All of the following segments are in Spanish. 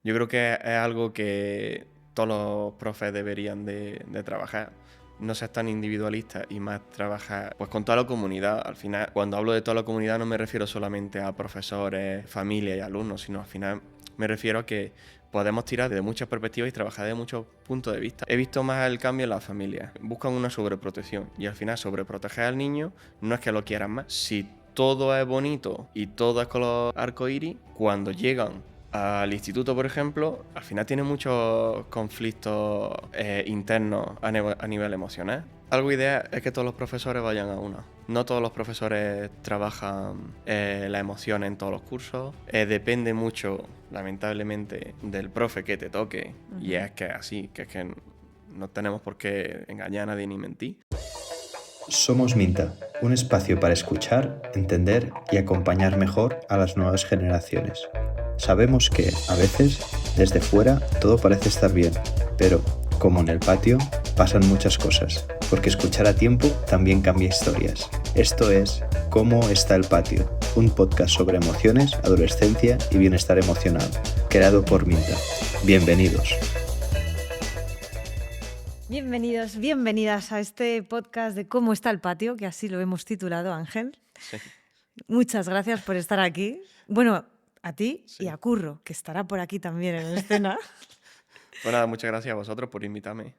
Yo creo que es algo que todos los profes deberían de trabajar. No seas tan individualista y más trabajar pues, con toda la comunidad. Al final, cuando hablo de toda la comunidad no me refiero solamente a profesores, familia y alumnos, sino al final me refiero a que podemos tirar de muchas perspectivas y trabajar de muchos puntos de vista. He visto más el cambio en las familias. Buscan una sobreprotección y al final sobreproteger al niño no es que lo quieran más. Si todo es bonito y todo es color arcoíris, cuando llegan al instituto, por ejemplo, al final tiene muchos conflictos internos a nivel emocional. Algo ideal es que todos los profesores vayan a una. No todos los profesores trabajan las emociones en todos los cursos. Depende mucho, lamentablemente, del profe que te toque. Y es que es así, que es que no tenemos por qué engañar a nadie ni mentir. Somos Minta, un espacio para escuchar, entender y acompañar mejor a las nuevas generaciones. Sabemos que, a veces, desde fuera todo parece estar bien, pero, como en el patio, pasan muchas cosas, porque escuchar a tiempo también cambia historias. Esto es ¿Cómo está el patio?, un podcast sobre emociones, adolescencia y bienestar emocional, creado por Minta. Bienvenidos. Bienvenidos, bienvenidas a este podcast de Cómo está el patio, que así lo hemos titulado, Ángel. Sí. Muchas gracias por estar aquí. Bueno, a ti Sí. y a Curro, que estará por aquí también en escena. Pues nada, muchas gracias a vosotros por invitarme.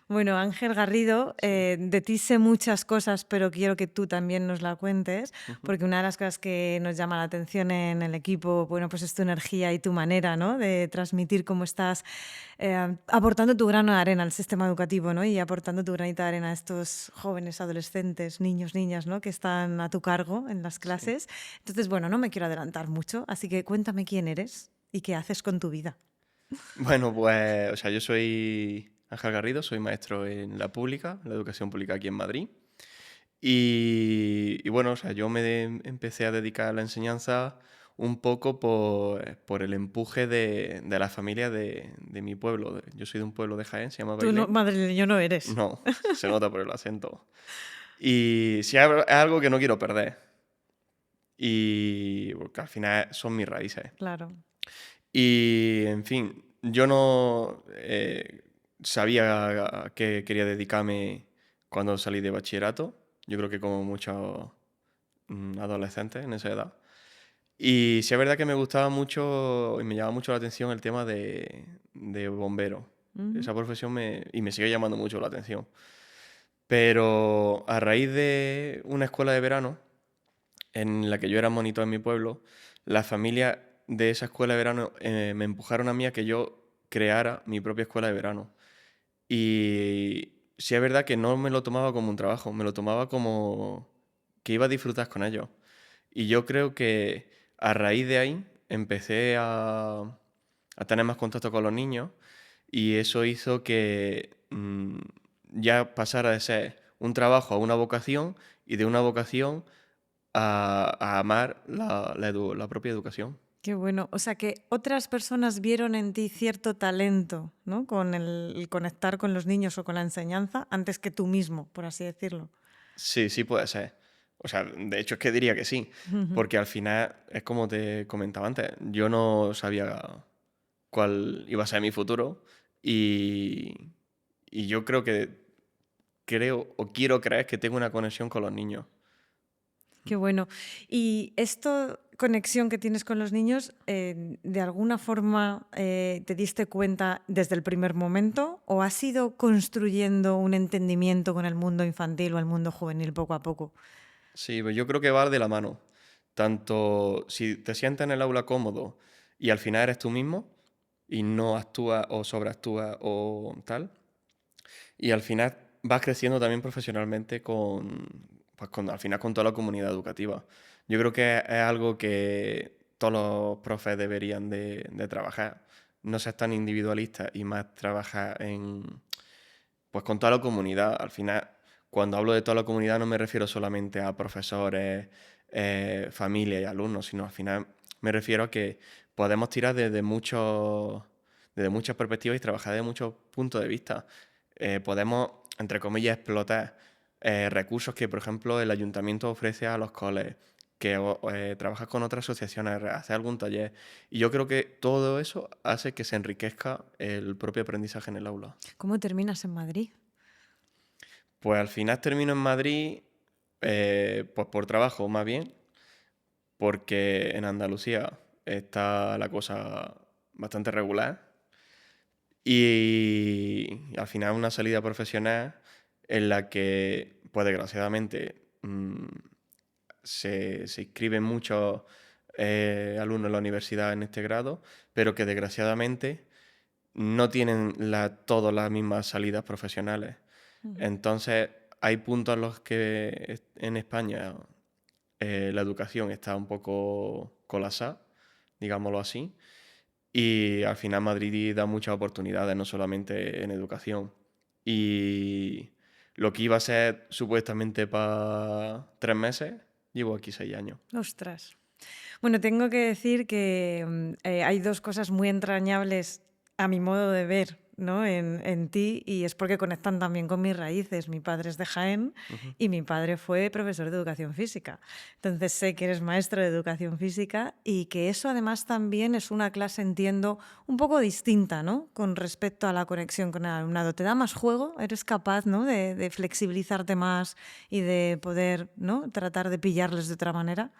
Bueno, Ángel Garrido, de ti sé muchas cosas, pero quiero que tú también nos la cuentes, porque una de las cosas que nos llama la atención en el equipo, bueno, pues es tu energía y tu manera, ¿no?, de transmitir cómo estás aportando tu grano de arena al sistema educativo, ¿no?, y aportando tu granito de arena a estos jóvenes, adolescentes, niños, niñas, ¿no?, que están a tu cargo en las clases. Sí. Entonces, bueno, no me quiero adelantar mucho, así que cuéntame quién eres y qué haces con tu vida. Bueno, pues, yo soy Ángel Garrido, soy maestro en la pública, en la educación pública aquí en Madrid. Y bueno, yo me empecé a dedicar a la enseñanza un poco por el empuje de la familia de mi pueblo. Yo soy de un pueblo de Jaén, se llama Tú no, Bailén. madrileño no eres. No, se nota por el acento. Y sí, es algo que no quiero perder. Y porque al final son mis raíces. Claro. Y, en fin, yo no sabía a qué quería dedicarme cuando salí de bachillerato. Yo creo que como muchos adolescentes en esa edad. Y sí es verdad que me gustaba mucho y me llamaba mucho la atención el tema de bombero. Esa profesión y me sigue llamando mucho la atención. Pero a raíz de una escuela de verano en la que yo era monitor en mi pueblo, la familia de esa escuela de verano me empujaron a mí a que yo creara mi propia escuela de verano. Y sí es verdad que no me lo tomaba como un trabajo, me lo tomaba como que iba a disfrutar con ellos. Y yo creo que a raíz de ahí empecé a tener más contacto con los niños y eso hizo que ya pasara de ser un trabajo a una vocación y de una vocación a amar la propia educación. Qué bueno. O sea, que otras personas vieron en ti cierto talento, ¿no?, con el conectar con los niños o con la enseñanza antes que tú mismo, por así decirlo. Sí, sí puede ser. De hecho es que diría que sí, porque al final es como te comentaba antes, yo no sabía cuál iba a ser mi futuro y yo creo o quiero creer que tengo una conexión con los niños. Qué bueno. ¿Y esta conexión que tienes con los niños, de alguna forma te diste cuenta desde el primer momento o has ido construyendo un entendimiento con el mundo infantil o el mundo juvenil poco a poco? Sí, pues yo creo que va de la mano. Tanto si te sientes en el aula cómodo y al final eres tú mismo y no actúas o sobreactúas o tal, y al final vas creciendo también profesionalmente al final con toda la comunidad educativa. Yo creo que es algo que todos los profes deberían de trabajar. No seas tan individualista y más trabajar pues con toda la comunidad. Al final, cuando hablo de toda la comunidad no me refiero solamente a profesores, familia y alumnos, sino al final me refiero a que podemos tirar desde muchas perspectivas y trabajar de muchos puntos de vista. Podemos, entre comillas, explotar recursos que, por ejemplo, el ayuntamiento ofrece a los coles, que trabajas con otras asociaciones, haces algún taller. Y yo creo que todo eso hace que se enriquezca el propio aprendizaje en el aula. ¿Cómo terminas en Madrid? Pues al final termino en Madrid, pues por trabajo más bien, porque en Andalucía está la cosa bastante regular y al final una salida profesional en la que, pues desgraciadamente, se inscriben muchos alumnos en la universidad en este grado, pero que desgraciadamente no tienen todas las mismas salidas profesionales. Entonces, hay puntos en los que en España la educación está un poco colapsada, digámoslo así, y al final Madrid da muchas oportunidades, no solamente en educación. Y lo que iba a ser supuestamente para 3 meses, llevo aquí 6 años. Ostras. Bueno, tengo que decir que hay dos cosas muy entrañables a mi modo de ver, ¿no? en ti, y es porque conectan también con mis raíces. Mi padre es de Jaén y mi padre fue profesor de educación física. Entonces sé que eres maestro de educación física y que eso además también es una clase, entiendo, un poco distinta, ¿no? Con respecto a la conexión con el alumnado. ¿Te da más juego? ¿Eres capaz, ¿no? de flexibilizarte más y de poder, ¿no? tratar de pillarles de otra manera?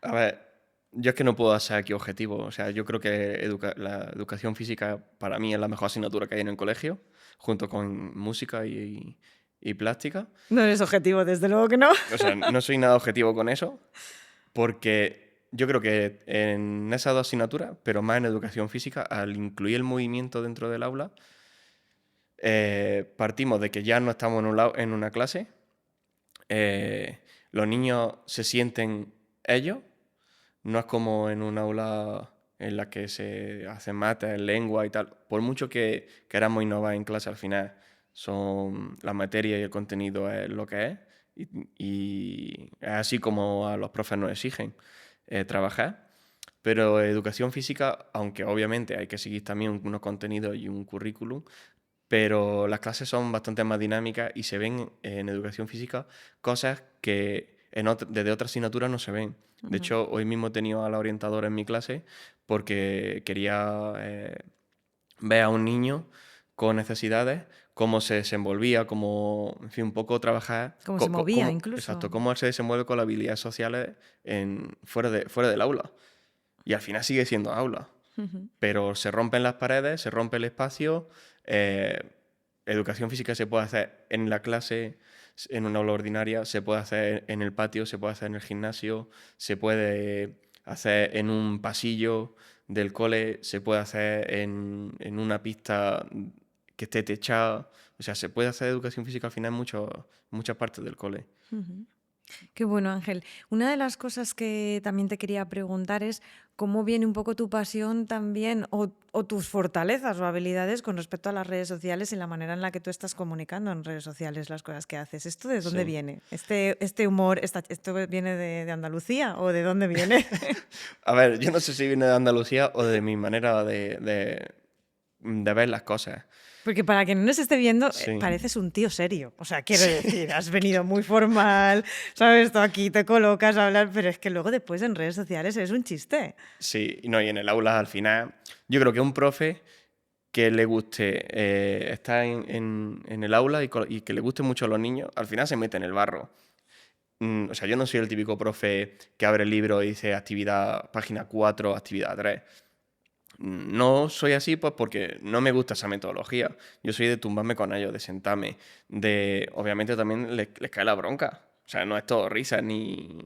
A ver, yo es que no puedo ser aquí objetivo. O sea, yo creo que la educación física para mí es la mejor asignatura que hay en el colegio, junto con música y plástica. No eres objetivo, desde luego que no. O sea, no soy nada objetivo con eso, porque yo creo que en esas dos asignaturas, pero más en educación física, al incluir el movimiento dentro del aula, partimos de que ya no estamos en una clase, los niños se sienten ellos. No es como en un aula en la que se hacen mates, lengua y tal. Por mucho que queramos innovar en clase, al final son la materia y el contenido es lo que es. Y es así como a los profes nos exigen trabajar. Pero educación física, aunque obviamente hay que seguir también unos contenidos y un currículum, pero las clases son bastante más dinámicas y se ven en educación física cosas que desde otras asignaturas no se ven. De hecho, hoy mismo he tenido a la orientadora en mi clase porque quería ver a un niño con necesidades, cómo se desenvolvía, cómo, en fin, un poco trabajar... Cómo se movía incluso. Exacto, cómo él se desenvuelve con las habilidades sociales fuera del aula. Y al final sigue siendo aula. Pero se rompen las paredes, se rompe el espacio. Educación física se puede hacer en la clase, en una aula ordinaria, se puede hacer en el patio, se puede hacer en el gimnasio, se puede hacer en un pasillo del cole, se puede hacer en una pista que esté techada. O sea, se puede hacer educación física al final en muchas partes del cole. Qué bueno, Ángel. Una de las cosas que también te quería preguntar es cómo viene un poco tu pasión también o tus fortalezas o habilidades con respecto a las redes sociales y la manera en la que tú estás comunicando en redes sociales las cosas que haces. ¿Esto de dónde viene? ¿Este humor, esto viene de Andalucía o de dónde viene? A ver, yo no sé si viene de Andalucía o de mi manera de ver las cosas. Porque para quien no nos esté viendo, Sí. pareces un tío serio. O sea, quiero decir, has venido muy formal, ¿sabes? Tú aquí te colocas a hablar, pero es que luego después en redes sociales es un chiste. Sí, no, y en el aula al final, yo creo que un profe que le guste estar en el aula y que le guste mucho a los niños, al final se mete en el barro. O sea, yo no soy el típico profe que abre el libro y dice actividad página 4, actividad 3. No soy así pues porque no me gusta esa metodología. Yo soy de tumbarme con ellos, de sentarme, obviamente también les cae la bronca. O sea, no es todo risa ni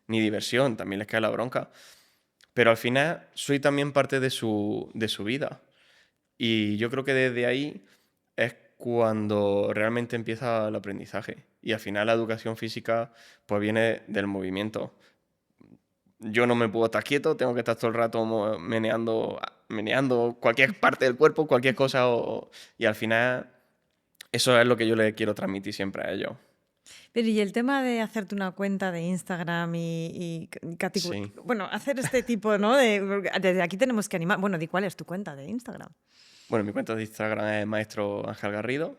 diversión, también les cae la bronca. Pero al final soy también parte de su vida. Y yo creo que desde ahí es cuando realmente empieza el aprendizaje. Y al final la educación física pues viene del movimiento. Yo no me puedo estar quieto, tengo que estar todo el rato meneando cualquier parte del cuerpo, cualquier cosa. Y al final eso es lo que yo le quiero transmitir siempre a ellos. Pero y el tema de hacerte una cuenta de Instagram y Sí. bueno, hacer este tipo, ¿no? Desde aquí tenemos que animar. Bueno, ¿cuál es tu cuenta de Instagram? Bueno, mi cuenta de Instagram es Maestro Ángel Garrido.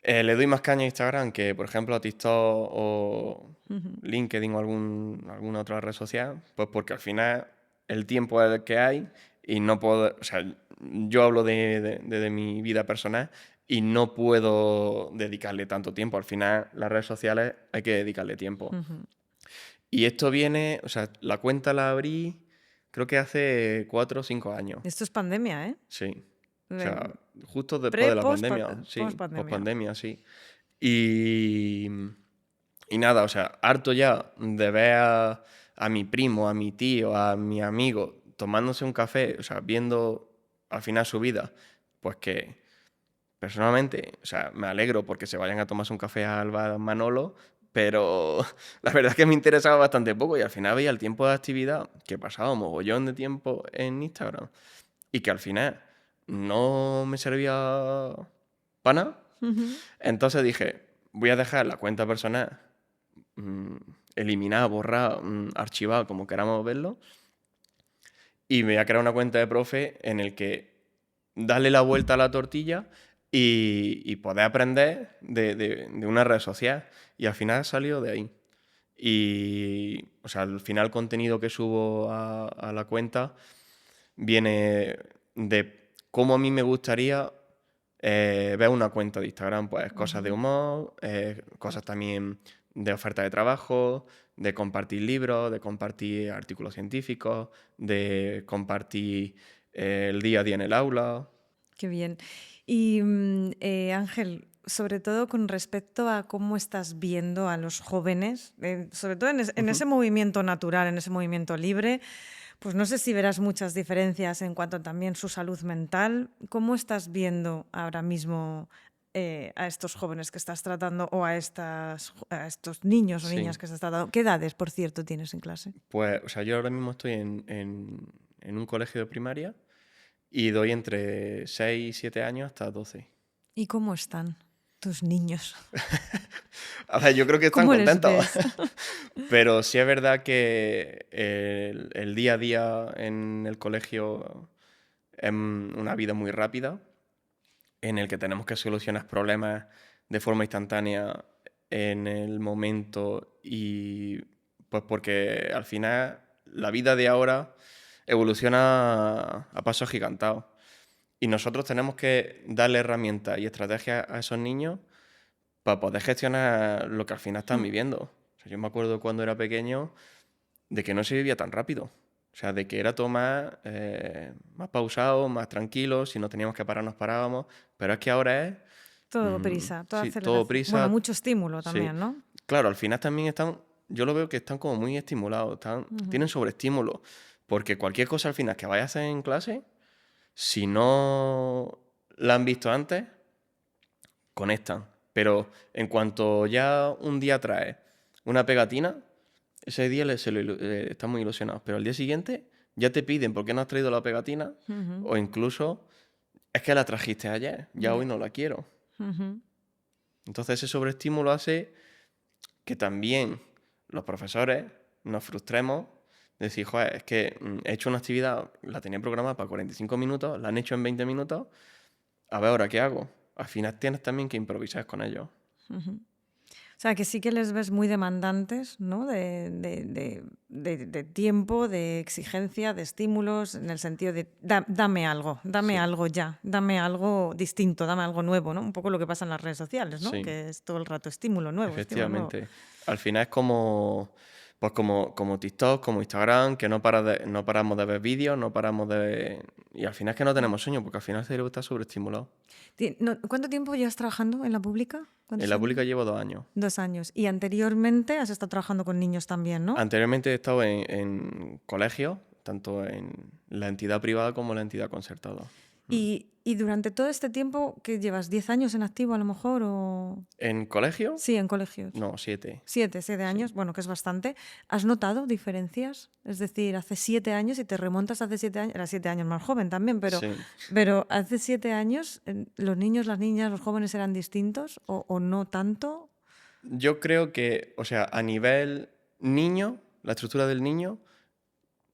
Le doy más caña a Instagram que, por ejemplo, a TikTok o Ujú. LinkedIn o alguna otra red social, pues porque al final el tiempo es el que hay y no puedo, o sea, yo hablo de mi vida personal y no puedo dedicarle tanto tiempo. Al final, las redes sociales hay que dedicarle tiempo. Ujú. Y esto viene, o sea, la cuenta la abrí creo que hace 4 o 5 años. Esto es pandemia, ¿eh? Sí. O Eh, sea, justo después Pre, de la post, pandemia, post sí, post pandemia. pandemia, sí. Y, y nada, o sea, harto ya de ver a mi primo, a mi tío, a mi amigo tomándose un café, o sea, viendo al final su vida, pues que personalmente, o sea, me alegro porque se vayan a tomarse un café al bar Manolo, pero la verdad es que me interesaba bastante poco y al final veía el tiempo de actividad que pasaba un mogollón de tiempo en Instagram y que al final no me servía para nada. Ujú. Entonces dije, voy a dejar la cuenta personal mm, eliminada, borrada, archivada, como queramos verlo, y me voy a crear una cuenta de profe en el que darle la vuelta a la tortilla y poder aprender de una red social. Y al final salió de ahí. Y, o sea, al final el contenido que subo a la cuenta viene de cómo a mí me gustaría ver una cuenta de Instagram, pues cosas de Ujú. humor, cosas también de oferta de trabajo, de compartir libros, de compartir artículos científicos, de compartir el día a día en el aula. Qué bien. Y Ángel, sobre todo con respecto a cómo estás viendo a los jóvenes, sobre todo en Ujú. ese movimiento natural, en ese movimiento libre, pues no sé si verás muchas diferencias en cuanto también su salud mental. ¿Cómo estás viendo ahora mismo a estos jóvenes que estás tratando o a estos niños o Sí, niñas que estás tratando? ¿Qué edades, por cierto, tienes en clase? pues, o sea, yo ahora mismo estoy en un colegio de primaria y doy entre 6 y 7 años hasta 12. ¿Y cómo están tus niños? A ver, yo creo que están ¿Cómo les contentos. ves? Pero sí es verdad que el día a día en el colegio es una vida muy rápida, en el que tenemos que solucionar problemas de forma instantánea en el momento y pues porque al final la vida de ahora evoluciona a pasos agigantados. Y nosotros tenemos que darle herramientas y estrategias a esos niños para poder gestionar lo que al final están Mm. viviendo. O sea, yo me acuerdo cuando era pequeño de que no se vivía tan rápido. O sea, de que era todo más pausado, más tranquilo. Si no teníamos que parar, nos parábamos. Pero es que ahora es, Todo prisa, toda sí, todo aceleración. Bueno, prisa. mucho estímulo Sí. también, ¿no? Claro, al final también están, yo lo veo que están como muy estimulados, Ujú. tienen sobreestímulo. Porque cualquier cosa al final que vayas a hacer en clase, si no la han visto antes, conectan. Pero en cuanto ya un día trae una pegatina, ese día están muy ilusionados. Pero al día siguiente ya te piden por qué no has traído la pegatina Ujú. o incluso es que la trajiste ayer, ya hoy Ya. no la quiero. Ujú. Entonces ese sobreestímulo hace que también los profesores nos frustremos. Decir, joder, es que he hecho una actividad, la tenía programada para 45 minutos, la han hecho en 20 minutos, a ver ahora qué hago. Al final tienes también que improvisar con ellos. Ujú. O sea, que sí que les ves muy demandantes, ¿no? De tiempo, de exigencia, de estímulos, en el sentido de dame Sí, algo ya, dame algo distinto, dame algo nuevo, ¿no? Un poco lo que pasa en las redes sociales, ¿no? sí. Que es todo el rato estímulo nuevo, estímulo nuevo. Efectivamente. Al final es como, pues como TikTok, como Instagram, que no paramos de ver vídeos, no paramos de... Y al final es que no tenemos sueño, porque al final el cerebro está sobreestimulado. ¿Cuánto tiempo llevas trabajando en la pública? En ¿Cuántos la años? pública llevo 2 años. 2 años. Y anteriormente has estado trabajando con niños también, ¿no? Anteriormente he estado en colegios, tanto en la entidad privada como en la entidad concertada. Mm. Y durante todo este tiempo, que llevas 10 años en activo a lo mejor, o... ¿En colegio? Sí, en colegios. No, 7. 7 Sí. años, bueno, que es bastante. ¿Has notado diferencias? Es decir, hace 7 años y te remontas hace 7 años, era 7 años más joven también, Sí. pero hace 7 años los niños, las niñas, los jóvenes eran distintos o no tanto. Yo creo que, o sea, a nivel niño, la estructura del niño,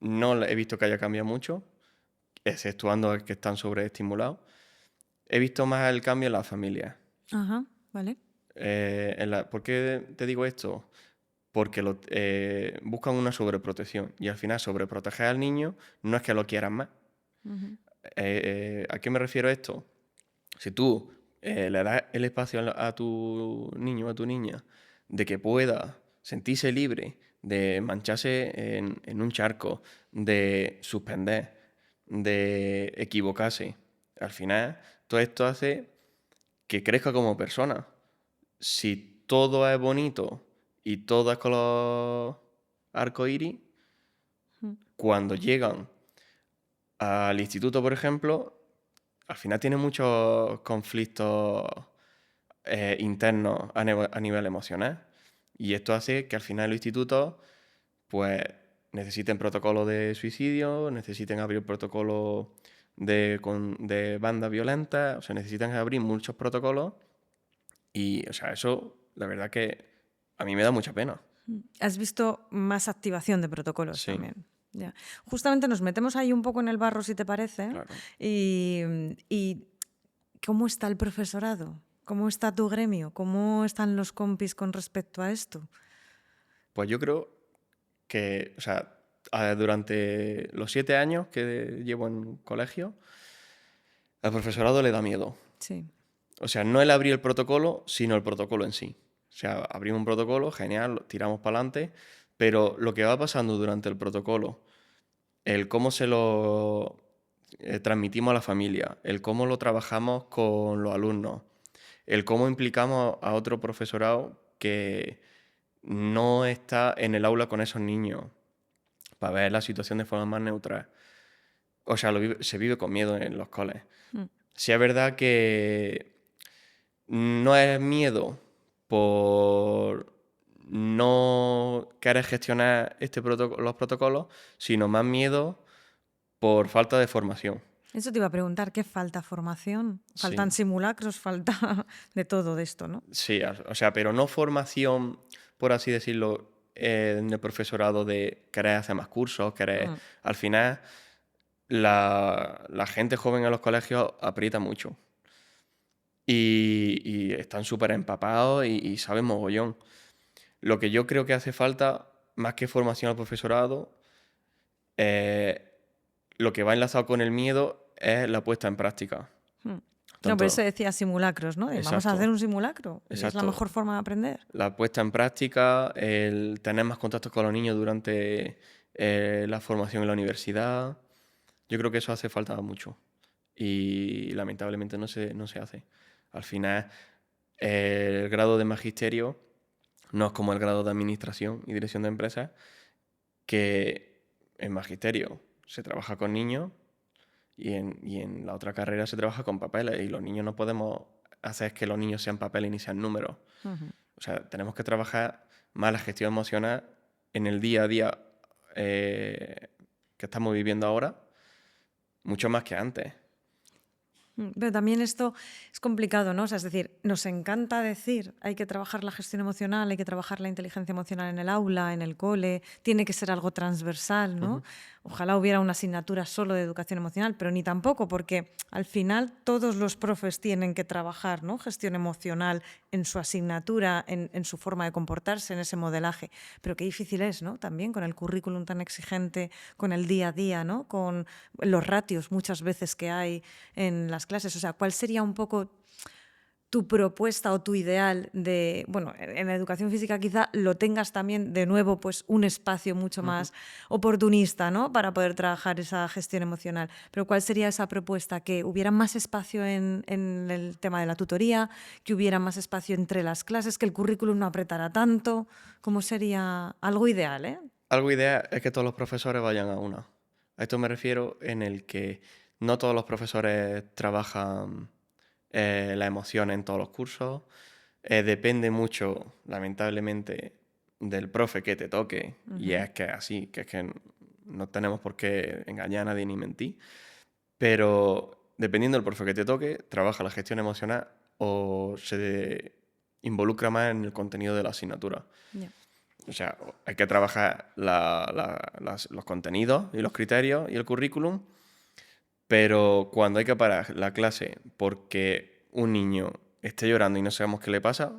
no he visto que haya cambiado mucho, exceptuando que están sobreestimulados. He visto más el cambio en las familias. Ajá. ¿Vale? ¿Por qué te digo esto? Porque buscan una sobreprotección y al final sobreproteger al niño no es que lo quieran más. Ujú. ¿A qué me refiero a esto? Si tú le das el espacio a tu niño o a tu niña de que pueda sentirse libre, de mancharse en un charco, de suspender, de equivocarse, al final todo esto hace que crezca como persona. Si todo es bonito y todo es color arcoíris, Mm. cuando llegan al instituto, por ejemplo, al final tienen muchos conflictos internos a nivel emocional. Y esto hace que al final los institutos pues necesiten protocolos de suicidio, necesiten abrir protocolos de bandas violentas, o sea, necesitan abrir muchos protocolos y, o sea, eso la verdad que a mí me da mucha pena. Has visto más activación de protocolos Sí, también. Ya. Justamente nos metemos ahí un poco en el barro, si te parece. claro. Y ¿cómo está el profesorado? ¿Cómo está tu gremio? ¿Cómo están los compis con respecto a esto? Pues yo creo que, o sea, durante los 7 años que llevo en colegio, al profesorado le da miedo. Sí. O sea, no el abrir el protocolo, sino el protocolo en sí. O sea, abrimos un protocolo, genial, lo tiramos para adelante, pero lo que va pasando durante el protocolo, el cómo se lo transmitimos a la familia, el cómo lo trabajamos con los alumnos, el cómo implicamos a otro profesorado que no está en el aula con esos niños para ver la situación de forma más neutral. O sea, se vive con miedo en los coles. Mm. Sí es verdad que no es miedo por no querer gestionar los protocolos, sino más miedo por falta de formación. Eso te iba a preguntar, ¿qué falta? ¿Formación? ¿Faltan Sí, simulacros? ¿Falta de todo de esto, no? sí, o sea, pero no formación, por así decirlo, en el profesorado de querer hacer más cursos, querer... Mm. Al final, la gente joven en los colegios aprieta mucho. Y están súper empapados y saben mogollón. Lo que yo creo que hace falta, más que formación al profesorado, eh, lo que va enlazado con el miedo es la puesta en práctica. Mm. No, por eso Tanto, decía simulacros, ¿no? Vamos a hacer exacto, un simulacro y es la exacto. mejor forma de aprender. La puesta en práctica, el tener más contactos con los niños durante la formación en la universidad, yo creo que eso hace falta mucho. Y lamentablemente no se hace. Al final, el grado de magisterio no es como el grado de administración y dirección de empresas, que en magisterio se trabaja con niños y en la otra carrera se trabaja con papeles. Y los niños no podemos hacer que los niños sean papeles ni sean números. Ujú. O sea, tenemos que trabajar más la gestión emocional en el día a día que estamos viviendo ahora, mucho más que antes. Pero también esto es complicado, ¿no? O sea, es decir, nos encanta decir hay que trabajar la gestión emocional, hay que trabajar la inteligencia emocional en el aula, en el cole, tiene que ser algo transversal, ¿no? Ujú. Ojalá hubiera una asignatura solo de educación emocional, pero ni tampoco, porque al final todos los profes tienen que trabajar, ¿no? Gestión emocional en su asignatura, en su forma de comportarse, en ese modelaje. Pero qué difícil es, ¿no? También con el currículum tan exigente, con el día a día, ¿no? Con los ratios muchas veces que hay en las clases. O sea, ¿cuál sería un poco tu propuesta o tu ideal de, bueno, en la educación física quizá lo tengas también de nuevo, pues un espacio mucho más oportunista, ¿no? Para poder trabajar esa gestión emocional. Pero ¿cuál sería esa propuesta? Que hubiera más espacio en el tema de la tutoría, que hubiera más espacio entre las clases, que el currículum no apretara tanto. ¿Cómo sería algo ideal, eh? Algo ideal es que todos los profesores vayan a una. A esto me refiero en el que no todos los profesores trabajan la emoción en todos los cursos. Depende mucho, lamentablemente, del profe que te toque. Y es que es así, que es que no tenemos por qué engañar a nadie ni mentir. Pero dependiendo del profe que te toque, trabaja la gestión emocional o se involucra más en el contenido de la asignatura. Ya. O sea, hay que trabajar los contenidos y los criterios y el currículum, pero cuando hay que parar la clase porque un niño esté llorando y no sabemos qué le pasa,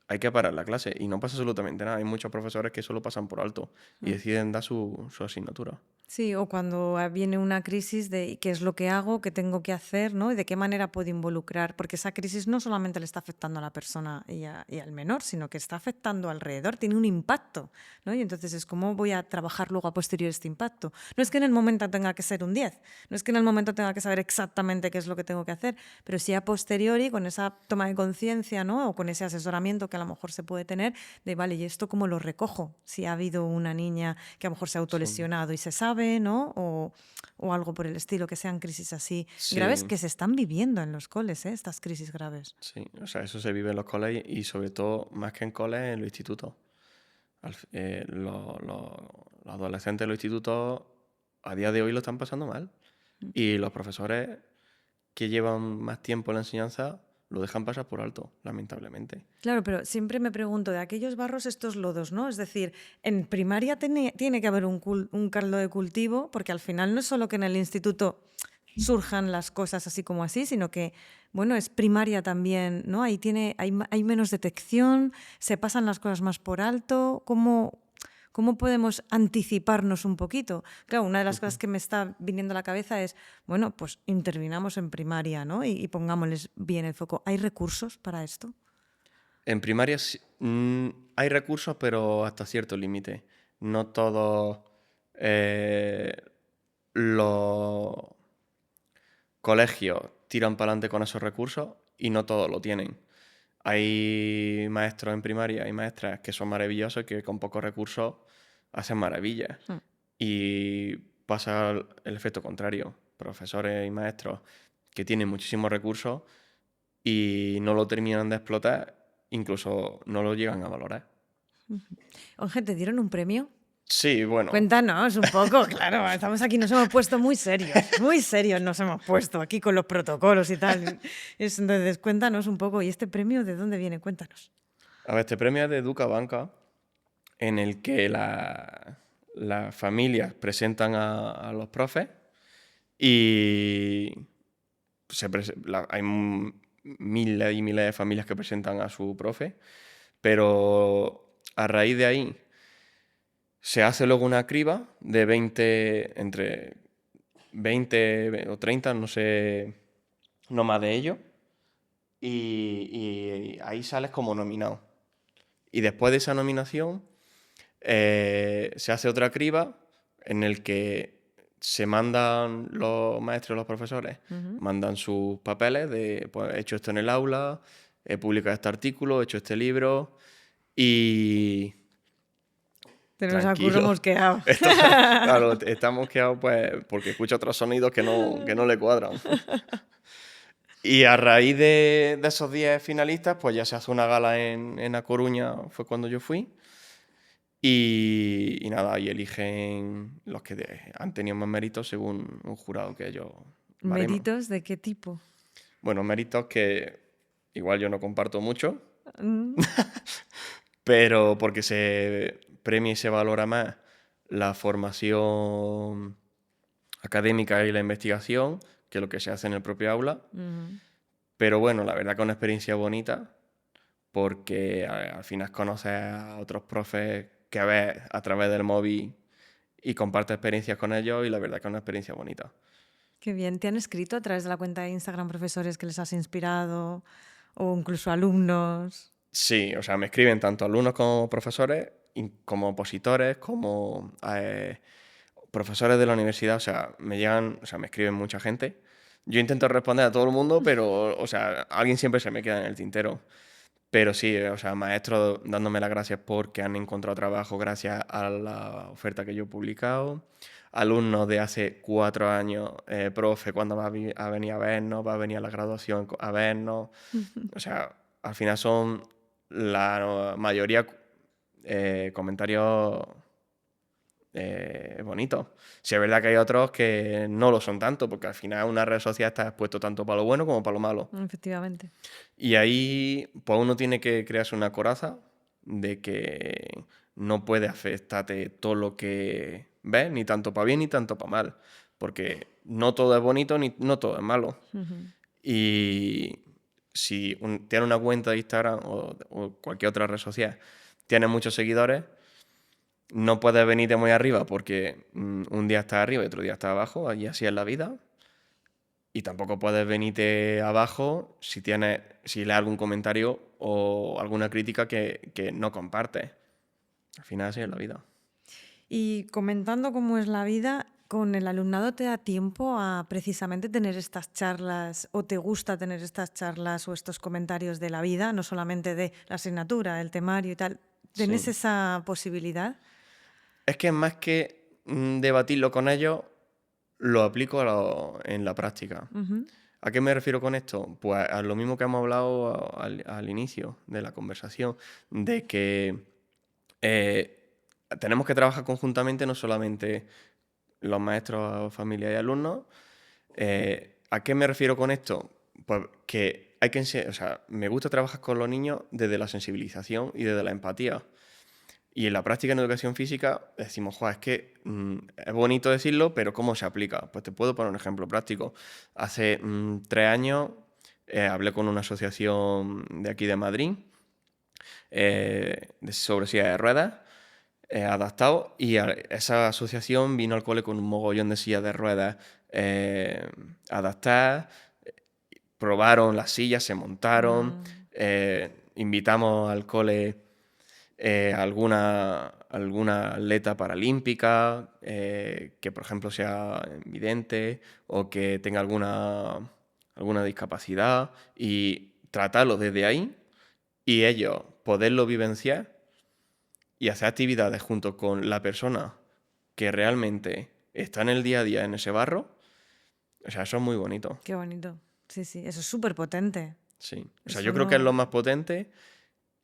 hay que parar la clase. Y no pasa absolutamente nada. Hay muchos profesores que solo pasan por alto y deciden dar su asignatura. Sí, o cuando viene una crisis de qué es lo que hago, qué tengo que hacer, ¿no? Y de qué manera puedo involucrar, porque esa crisis no solamente le está afectando a la persona y al menor, sino que está afectando alrededor, tiene un impacto, ¿no? Y entonces es cómo voy a trabajar luego a posteriori este impacto. No es que en el momento tenga que ser un 10, no es que en el momento tenga que saber exactamente qué es lo que tengo que hacer, pero sí a posteriori, con esa toma de conciencia, ¿no? O con ese asesoramiento que a lo mejor se puede tener, de vale, ¿y esto cómo lo recojo? Si ha habido una niña que a lo mejor se ha autolesionado y se sabe, ¿no? O algo por el estilo, que sean crisis así graves Sí, que se están viviendo en los coles, estas crisis graves. sí. O sea, eso se vive en los coles y sobre todo, más que en coles, en los institutos. Los adolescentes de los institutos a día de hoy lo están pasando mal. Y los profesores que llevan más tiempo en la enseñanza lo dejan pasar por alto, lamentablemente. Claro, pero siempre me pregunto, de aquellos barros, estos lodos, ¿no? Es decir, en primaria tiene que haber un caldo de cultivo, porque al final no es solo que en el instituto surjan las cosas así como así, sino que, bueno, es primaria también, ¿no? Ahí hay menos detección, se pasan las cosas más por alto. ¿Cómo podemos anticiparnos un poquito? Claro, una de las cosas que me está viniendo a la cabeza es, bueno, pues intervinamos en primaria, ¿no? Y pongámosles bien el foco. ¿Hay recursos para esto? En primaria hay recursos, pero hasta cierto límite. No todos los colegios tiran para adelante con esos recursos y no todos lo tienen. Hay maestros en primaria y maestras que son maravillosos y que con pocos recursos hacen maravillas. Y pasa el efecto contrario. Profesores y maestros que tienen muchísimos recursos y no lo terminan de explotar, incluso no lo llegan a valorar. Ángel, ¿te dieron un premio? Sí, bueno, Cuéntanos un poco, claro, estamos aquí, nos hemos puesto muy serios nos hemos puesto aquí con los protocolos y tal. Entonces, cuéntanos un poco, ¿y este premio de dónde viene? Cuéntanos. a ver, este premio es de Educa Banca, en el que las familias presentan a los profes y hay miles y miles de familias que presentan a su profe, pero a raíz de ahí se hace luego una criba de 20, entre 20 o 30, no sé, no más de ello, y ahí sales como nominado. Y después de esa nominación se hace otra criba en el que se mandan los maestros y los profesores, mandan sus papeles de, pues he hecho esto en el aula, he publicado este artículo, he hecho este libro y... Te nos Tranquilo. mosqueado. Claro, está mosqueado pues, porque escucha otros sonidos que no le cuadran. Y a raíz de esos 10 finalistas, pues ya se hace una gala en A Coruña, fue cuando yo fui. Y nada, ahí eligen los que han tenido más méritos según un jurado que ellos bareman. ¿Méritos de qué tipo? Bueno, méritos que igual yo no comparto mucho, Mm, pero porque se premia y se valora más la formación académica y la investigación que lo que se hace en el propio aula. Pero bueno, la verdad que es una experiencia bonita porque al final conoces a otros profes que ves a través del móvil y compartes experiencias con ellos y la verdad que es una experiencia bonita. Qué bien. ¿Te han escrito a través de la cuenta de Instagram profesores que les has inspirado o incluso alumnos? Sí, o sea, me escriben tanto alumnos como profesores, como opositores, como profesores de la universidad, o sea, me escriben mucha gente. Yo intento responder a todo el mundo, pero, o sea, alguien siempre se me queda en el tintero. Pero sí, o sea, maestros dándome las gracias porque han encontrado trabajo gracias a la oferta que yo he publicado. Alumnos de hace 4 años, profe, ¿cuándo va a venir a vernos? Va a venir a la graduación a vernos. O sea, al final son la mayoría comentarios bonitos. Sí, es verdad que hay otros que no lo son tanto, porque al final una red social está expuesto tanto para lo bueno como para lo malo. Efectivamente. Y ahí, pues uno tiene que crearse una coraza de que no puede afectarte todo lo que ves, ni tanto para bien ni tanto para mal, porque no todo es bonito ni no todo es malo. Y si tiene una cuenta de Instagram o cualquier otra red social, tiene muchos seguidores, no puedes venirte muy arriba porque un día estás arriba y otro día estás abajo, y así es la vida. Y tampoco puedes venirte abajo si lees algún comentario o alguna crítica que no compartes. Al final así es la vida. Y comentando cómo es la vida, ¿con el alumnado te da tiempo a precisamente tener estas charlas o te gusta tener estas charlas o estos comentarios de la vida, no solamente de la asignatura, el temario y tal? ¿Tienes Sí. esa posibilidad? Es que más que debatirlo con ellos, lo aplico en la práctica. Ujú. ¿A qué me refiero con esto? Pues a lo mismo que hemos hablado al inicio de la conversación, de que tenemos que trabajar conjuntamente, no solamente los maestros, familias y alumnos. ¿A qué me refiero con esto? Pues que hay que o sea, me gusta trabajar con los niños desde la sensibilización y desde la empatía. Y en la práctica en educación física decimos, es que es bonito decirlo, pero ¿cómo se aplica? Pues te puedo poner un ejemplo práctico. Hace 3 años hablé con una asociación de aquí de Madrid sobre silla de ruedas adaptado, y esa asociación vino al cole con un mogollón de sillas de ruedas adaptadas, probaron las sillas, se montaron, invitamos al cole alguna atleta paralímpica que, por ejemplo, sea invidente o que tenga alguna discapacidad, y tratarlo desde ahí y ellos poderlo vivenciar y hacer actividades junto con la persona que realmente está en el día a día en ese barro. O sea, eso es muy bonito. Qué bonito. Sí, sí, eso es súper potente. Sí. O sea, Eso yo creo que es lo no... más potente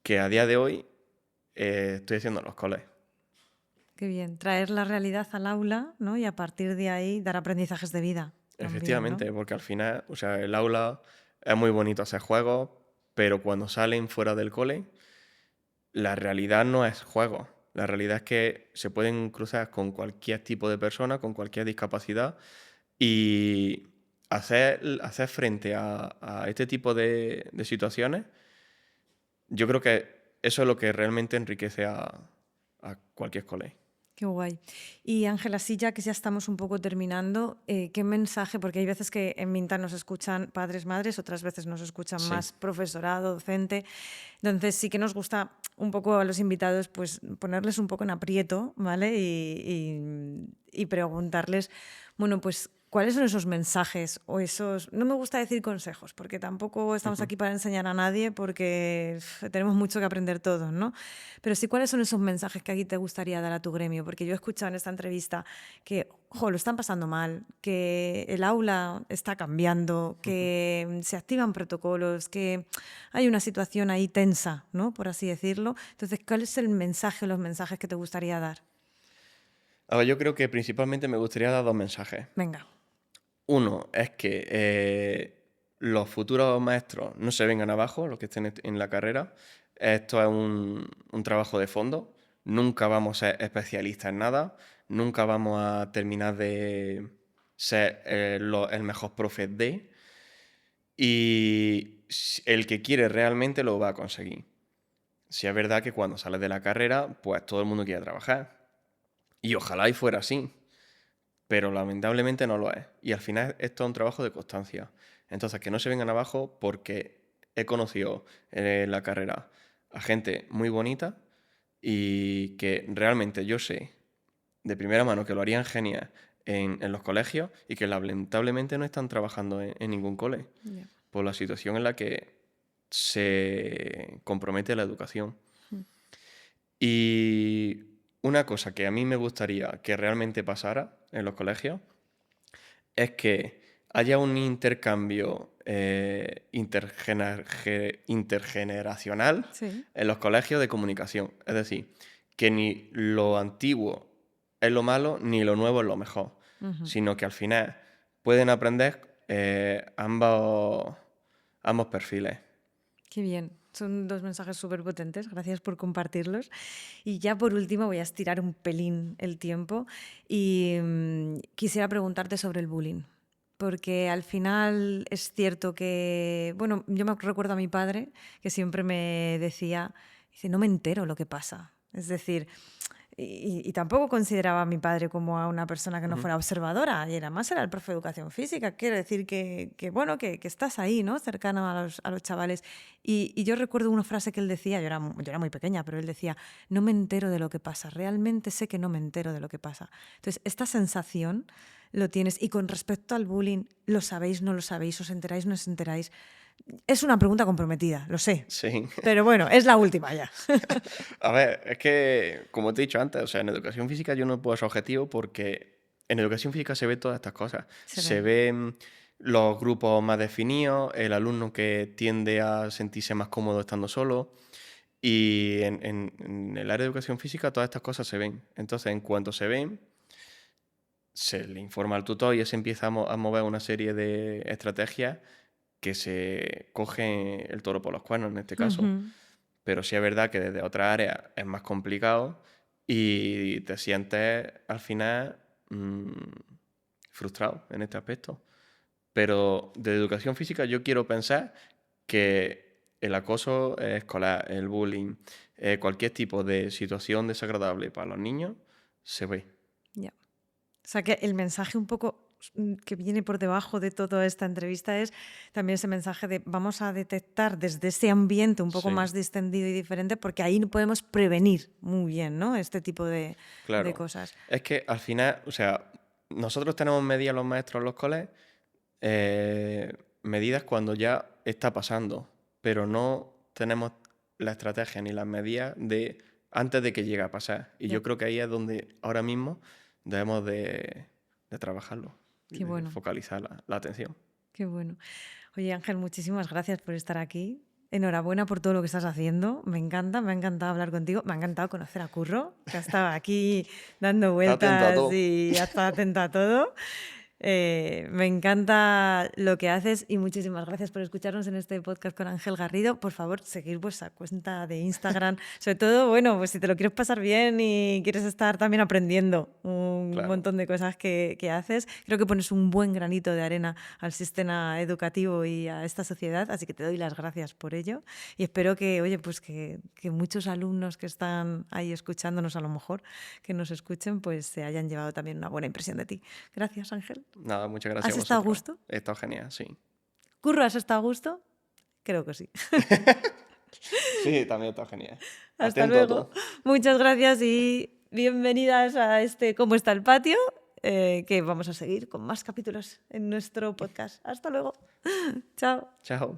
que a día de hoy estoy haciendo en los coles. Qué bien. Traer la realidad al aula, ¿no? Y a partir de ahí dar aprendizajes de vida también, Efectivamente, ¿no? porque al final, o sea, el aula es muy bonito hacer juegos, pero cuando salen fuera del cole, la realidad no es juego. La realidad es que se pueden cruzar con cualquier tipo de persona, con cualquier discapacidad, y hacer frente a este tipo de situaciones, yo creo que eso es lo que realmente enriquece a cualquier cole. Qué guay. Y Ángela, sí, ya que ya estamos un poco terminando, ¿qué mensaje? Porque hay veces que en Minta nos escuchan padres, madres, otras veces nos escuchan Sí. más profesorado, docente. Entonces sí que nos gusta un poco a los invitados pues ponerles un poco en aprieto, ¿vale? Y preguntarles, bueno, pues ¿cuáles son esos mensajes o esos... No me gusta decir consejos, porque tampoco estamos aquí para enseñar a nadie, porque tenemos mucho que aprender todos, ¿no? Pero sí, ¿cuáles son esos mensajes que aquí te gustaría dar a tu gremio? Porque yo he escuchado en esta entrevista que, lo están pasando mal, que el aula está cambiando, que se activan protocolos, que hay una situación ahí tensa, ¿no? Por así decirlo. Entonces, ¿cuál es el mensaje o los mensajes que te gustaría dar? A ver, yo creo que principalmente me gustaría dar 2 mensajes. Venga. Uno es que los futuros maestros no se vengan abajo, los que estén en la carrera. Esto es un trabajo de fondo. Nunca vamos a ser especialistas en nada. Nunca vamos a terminar de ser el mejor profe de. Y el que quiere realmente lo va a conseguir. Si es verdad que cuando sales de la carrera, pues todo el mundo quiere trabajar. Y ojalá y fuera así, pero lamentablemente no lo es. Y al final esto es un trabajo de constancia. Entonces, que no se vengan abajo, porque he conocido en la carrera a gente muy bonita y que realmente yo sé de primera mano que lo harían genial en los colegios, y que lamentablemente no están trabajando en ningún cole Yeah. por la situación en la que se compromete la educación. Y una cosa que a mí me gustaría que realmente pasara en los colegios es que haya un intercambio intergeneracional Sí. en los colegios de comunicación. Es decir, que ni lo antiguo es lo malo, ni lo nuevo es lo mejor, sino que al final pueden aprender ambos perfiles. Qué bien. Son 2 mensajes súper potentes. Gracias por compartirlos. Y ya por último voy a estirar un pelín el tiempo y quisiera preguntarte sobre el bullying. porque al final es cierto que, bueno, yo me recuerdo a mi padre que siempre me decía, dice, no me entero lo que pasa. Es decir, y tampoco consideraba a mi padre como a una persona que no fuera observadora, y además era el profe de educación física. Quiero decir bueno, que estás ahí, ¿no? Cercano a los chavales. Y yo recuerdo una frase que él decía, yo era muy pequeña, pero él decía, no me entero de lo que pasa, realmente sé que no me entero de lo que pasa. Entonces, esta sensación lo tienes. Y con respecto al bullying, ¿lo sabéis, no lo sabéis? ¿Os enteráis, no os enteráis? Es una pregunta comprometida, lo sé. Sí. Pero bueno, es la última ya. A ver, es que, como te he dicho antes, o sea, en educación física yo no puedo ser objetivo porque en educación física se ven todas estas cosas. Se ven los grupos más definidos, el alumno que tiende a sentirse más cómodo estando solo. Y en el área de educación física todas estas cosas se ven. Entonces, en cuanto se ven, se le informa al tutor y se empieza a mover una serie de estrategias que se cogen el toro por los cuernos en este caso. Pero sí es verdad que desde otra área es más complicado y te sientes al final frustrado en este aspecto. Pero de educación física yo quiero pensar que el acoso escolar, el bullying, cualquier tipo de situación desagradable para los niños se ve. Ya. O sea que el mensaje un poco que viene por debajo de toda esta entrevista es también ese mensaje de vamos a detectar desde ese ambiente un poco más distendido y diferente, porque ahí podemos prevenir muy bien, ¿no? Este tipo de cosas. Es que al final, o sea, nosotros tenemos medidas los maestros en los coles, medidas cuando ya está pasando, pero no tenemos la estrategia ni las medidas de antes de que llegue a pasar. Y yo creo que ahí es donde ahora mismo debemos de trabajarlo. Qué bueno. Focalizar la atención. Qué bueno. Oye, Ángel, muchísimas gracias por estar aquí. Enhorabuena por todo lo que estás haciendo. Me encanta, me ha encantado hablar contigo. Me ha encantado conocer a Curro, que estaba aquí dando vueltas y ya está atenta a todo. Me encanta lo que haces y muchísimas gracias por escucharnos en este podcast con Ángel Garrido. Por favor, seguir vuestra cuenta de Instagram. Sobre todo, bueno, pues si te lo quieres pasar bien y quieres estar también aprendiendo un montón de cosas que haces, creo que pones un buen granito de arena al sistema educativo y a esta sociedad, así que te doy las gracias por ello y espero que, oye, pues que muchos alumnos que están ahí escuchándonos, a lo mejor, que nos escuchen, pues se hayan llevado también una buena impresión de ti. Gracias, Ángel. Nada, muchas gracias. ¿Has estado a gusto? He estado genial, sí. ¿Curro, has estado a gusto? Creo que sí. Sí, también he estado genial. Hasta luego. Muchas gracias y bienvenidas a este ¿Cómo está el patio? Que vamos a seguir con más capítulos en nuestro podcast. Hasta luego. Chao. Chao.